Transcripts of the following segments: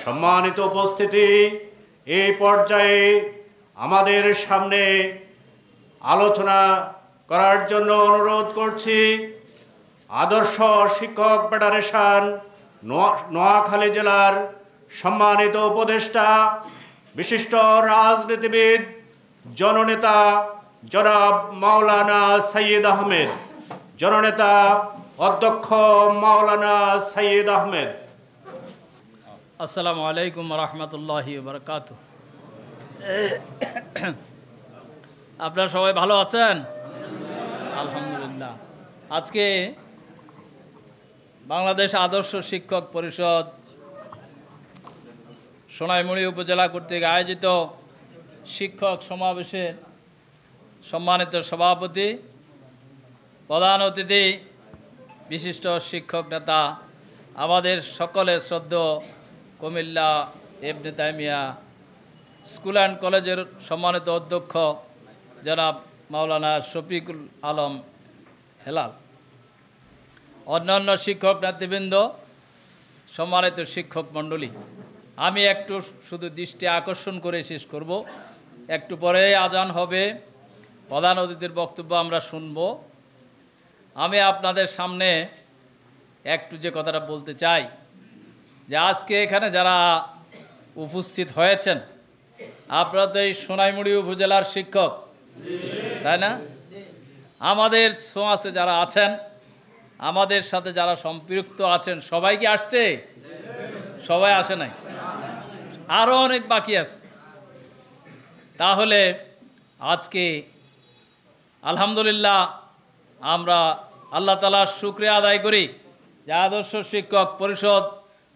সম্মানিত উপস্থিতি, এই পর্যায়ে আমাদের সামনে আলোচনা করার জন্য অনুরোধ করছি আদর্শ শিক্ষক ফেডারেশন নোয়াখালী জেলার সম্মানিত উপদেষ্টা, বিশিষ্ট রাজনীতিবিদ, জননেতা জনাব মাওলানা সাইয়্যিদ আহমেদ, জননেতা অধ্যক্ষ মাওলানা সাইয়্যিদ আহমেদ। আসসালামু আলাইকুম রহমতুল্লাহি বারাকাতুহু। আপনারা সবাই ভালো আছেন? আলহামদুলিল্লাহ। আজকে বাংলাদেশ আদর্শ শিক্ষক পরিষদ সোনাইমুড়ি উপজেলা কর্তৃক আয়োজিত শিক্ষক সমাবেশের সম্মানিত সভাপতি, প্রধান অতিথি, বিশিষ্ট শিক্ষক নেতা, আমাদের সকলের শ্রদ্ধেয় কুমিল্লা ইবনে তাইমিয়া স্কুল অ্যান্ড কলেজের সম্মানিত অধ্যক্ষ জনাব মাওলানা শফিকুল আলম হেলাল, অন্যান্য শিক্ষক নেতৃবৃন্দ, সম্মানিত শিক্ষক মণ্ডলী, আমি একটু শুধু দৃষ্টি আকর্ষণ করে শেষ করব। একটু পরে আজান হবে, প্রধান অতিথির বক্তব্য আমরা শুনব। আমি আপনাদের সামনে একটু যে কথাটা বলতে চাই যে আজকে এখানে যারা উপস্থিত হয়েছেন, আপনারা তো এই সোনাইমুড়ি উপজেলার শিক্ষক, তাই না? আমাদের সমাজে যারা আছেন, আমাদের সাথে যারা সম্পৃক্ত আছেন, সবাই কি আসছে? সবাই আসে নাই, আরও অনেক বাকি আছে। তাহলে আজকে আলহামদুলিল্লাহ আমরা আল্লাহ তাআলার শুকরিয়া আদায় করি যে আদর্শ শিক্ষক পরিষদ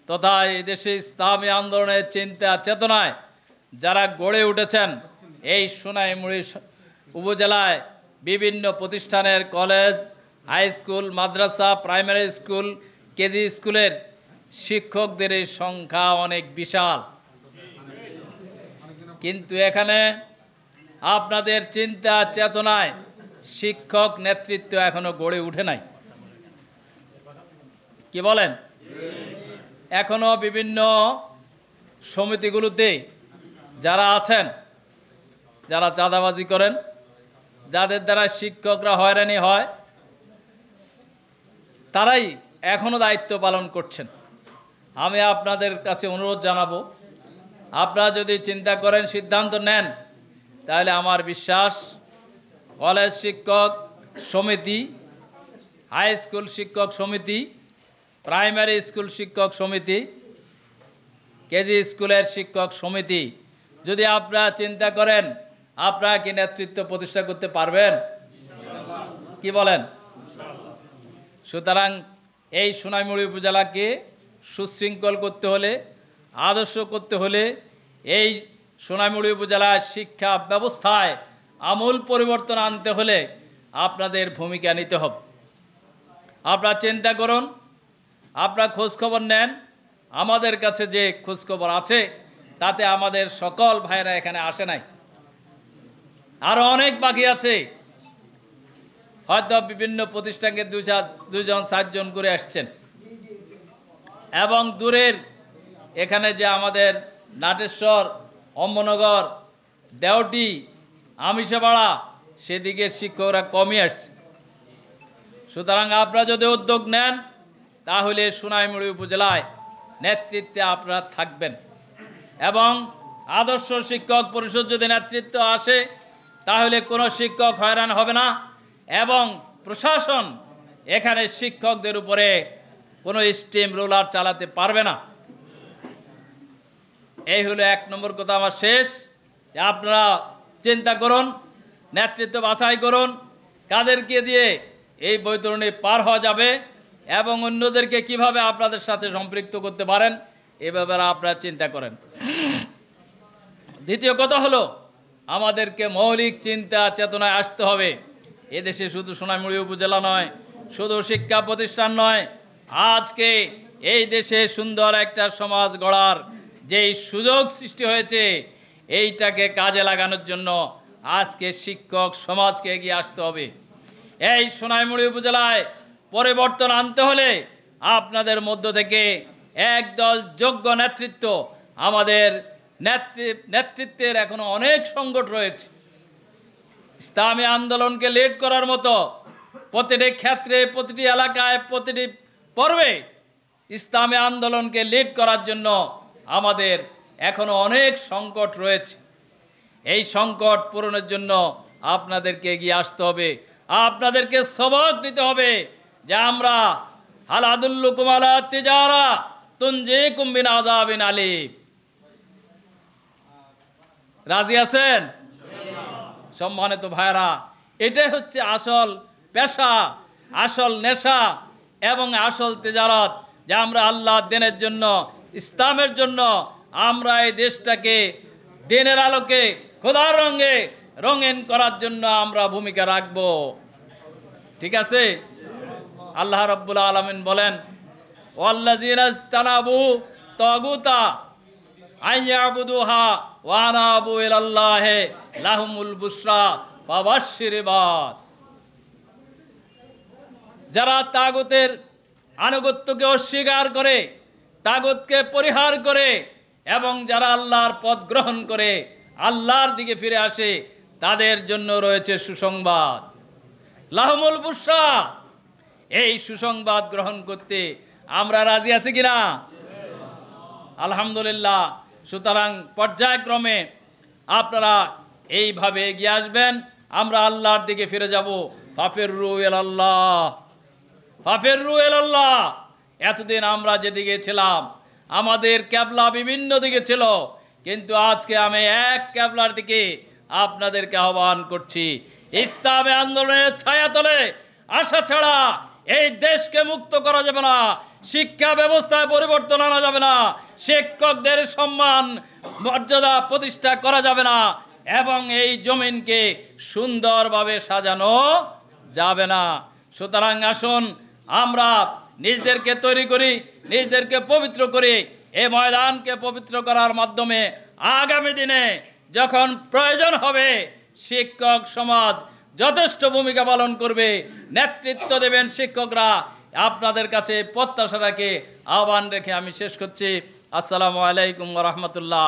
তথা এই দেশে ইসলামী আন্দোলনের চিন্তা চেতনায় যারা গড়ে উঠেছেন, এই সোনাইমুড়ি উপজেলায় বিভিন্ন প্রতিষ্ঠানের কলেজ, হাই স্কুল, মাদ্রাসা, প্রাইমারি স্কুল, কেজি স্কুলের শিক্ষকদের এই সংখ্যা অনেক বিশাল। কিন্তু এখানে আপনাদের চিন্তা চেতনায় শিক্ষক নেতৃত্ব এখনো গড়ে উঠে নাই। কি বলেন? এখনো বিভিন্ন সমিতিগুলোতে যারা আছেন, যারা চাঁদাবাজি করেন, যাদের দ্বারা শিক্ষকরা হয়রানি হয়, তারাই এখনো দায়িত্ব পালন করছেন। আমি আপনাদের কাছে অনুরোধ জানাবো, আপনারা যদি চিন্তা করেন, সিদ্ধান্ত নেন, তাহলে আমার বিশ্বাস কলেজ শিক্ষক সমিতি, হাই স্কুল শিক্ষক সমিতি, প্রাইমারি স্কুল শিক্ষক সমিতি, কেজি স্কুলের শিক্ষক সমিতি, যদি আপনারা চিন্তা করেন, আপনারা কি নেতৃত্ব প্রতিষ্ঠা করতে পারবেন? কি বলেন? সুতরাং এই সোনাইমুড়ি উপজেলাকে সুশৃঙ্খল করতে হলে, আদর্শ করতে হলে, এই সোনাইমুড়ি উপজেলার শিক্ষা ব্যবস্থায় আমূল পরিবর্তন আনতে হলে আপনাদের ভূমিকা নিতে হবে। আপনারা চিন্তা করুন, আপনারা খোঁজখবর নেন, আমাদের কাছে যে খোঁজখবর আছে তাতে আমাদের সকল ভাইরা এখানে আসে নাই, আরও অনেক বাকি আছে। হয়তো বিভিন্ন প্রতিষ্ঠানকে দুজন চারজন করে আসছেন, এবং দূরের এখানে যে আমাদের নাটেশ্বর, অম্বনগর, দেওটি, আমিষাপাড়া, সেদিকের শিক্ষকরা কমই আসছে। সুতরাং আপনারা যদি উদ্যোগ নেন, তাহলে সোনাইমুড়ি উপজেলায় নেতৃত্বে আপনারা থাকবেন, এবং আদর্শ শিক্ষক পরিষদ যদি নেতৃত্ব আসে, তাহলে কোনো শিক্ষক হয়রান হবে না, এবং প্রশাসন এখানে শিক্ষকদের উপরে কোনো স্টিম রোলার চালাতে পারবে না। এই হলো এক নম্বর কথা। আমার শেষ, আপনারা চিন্তা করুন, নেতৃত্ব বাছাই করুন, কাদেরকে দিয়ে এই বৈতরণী পার হওয়া যাবে এবং অন্যদেরকে কিভাবে আপনাদের সাথে সম্পৃক্ত করতে পারেন, এ ব্যাপারে আপনারা চিন্তা করেন। দ্বিতীয় কথা হলো, আমাদেরকে মৌলিক চিন্তা চেতনায় আসতে হবে। এদেশে শুধু সোনাইমুড়ি উপজেলা নয়, শুধু শিক্ষা প্রতিষ্ঠান নয়, আজকে এই দেশে সুন্দর একটা সমাজ গড়ার যেই সুযোগ সৃষ্টি হয়েছে, এইটাকে কাজে লাগানোর জন্য আজকে শিক্ষক সমাজকে এগিয়ে আসতে হবে। এই সোনাইমুড়ি উপজেলায় পরিবর্তন আনতে হলে আপনাদের মধ্য থেকে একদল যোগ্য নেতৃত্ব আমাদের নেতৃত্বের এখনো অনেক সংকট রয়েছে। ইসলামী আন্দোলনকে লিড করার মতো প্রতিটি ক্ষেত্রে, প্রতিটি এলাকায়, প্রতিটি পর্বে ইসলামী আন্দোলনকে লিড করার জন্য আমাদের এখনো অনেক সংকট রয়েছে। এই সংকট পূরণের জন্য আপনাদেরকে এগিয়ে আসতে হবে, আপনাদেরকে সবক নিতে হবে যে আমরা হাল আদুল্লুকুম আলা তিজারা তুনজিকুম মিন আযাবিন আলীম। রাজি আছেন? সম্মানিত ভাইরা, এটাই হচ্ছে আসল পেশা, আসল নেশা এবং আসল তিজারত, যে আমরা আল্লাহ দিনের জন্য, ইসলামের জন্য আমরা এই দেশটাকে দিনের আলোকে, খোদার রঙে রঙিন করার জন্য আমরা ভূমিকা রাখব। ঠিক আছে? আল্লাহ রাব্বুল আলামিন বলেন, ওয়াল্লাযীনা ইসতানাবু তাগুতা আইয়াবুদুহা ওয়া আনাবু ইলাল্লাহি লাহুমুল বুশরা ফাবাশশির ইবাদ। যারা তাগুতের আনুগত্যকে অস্বীকার করে, তাগুতকে পরিহার করে এবং যারা আল্লাহর পথ গ্রহণ করে আল্লাহর দিকে ফিরে আসে, তাদের জন্য রয়েছে সুসংবাদ, লাহুমুল বুশরা। এই সুসংবাদ গ্রহণ করতে আমরা রাজি আছি কিনা? আলহামদুলিল্লাহ। সুতরাং পর্যায়ক্রমে আপনারা এইভাবে এগিয়ে আসবেন, আমরা আল্লাহর দিকে ফিরে যাব। ফাফিররু ইলাল্লাহ, ফাফিররু ইলাল্লাহ। এতদিন আমরা যেদিকে ছিলাম, আমাদের ক্যাবলা বিভিন্ন দিকে ছিল, কিন্তু আজকে আমি এক ক্যাবলার দিকে আপনাদেরকে আহ্বান করছি। ইসলামী আন্দোলনের ছায়াতলে আসা ছাড়া এই দেশকে মুক্ত করা যাবে না, শিক্ষা ব্যবস্থায় পরিবর্তন আনা যাবে না, শিক্ষকদের সম্মান মর্যাদা প্রতিষ্ঠা করা যাবে না, এবং এই জমিনকে সুন্দরভাবে সাজানো যাবে না। সুতরাং আসুন আমরা নিজেদেরকে তৈরি করি, নিজেদেরকে পবিত্র করি। এই ময়দানকে পবিত্র করার মাধ্যমে আগামী দিনে যখন প্রয়োজন হবে, শিক্ষক সমাজ যথেষ্ট ভূমিকা পালন করবে, নেতৃত্ব দেবেন শিক্ষকরা। আপনাদের কাছে প্রত্যাশা রাখে, আহ্বান রেখে আমি শেষ করছি। আসসালামু আলাইকুম ওয়া রাহমাতুল্লাহ।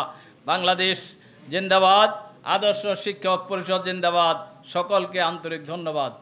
বাংলাদেশ জিন্দাবাদ, আদর্শ শিক্ষক পরিষদ জিন্দাবাদ। সকলকে আন্তরিক ধন্যবাদ।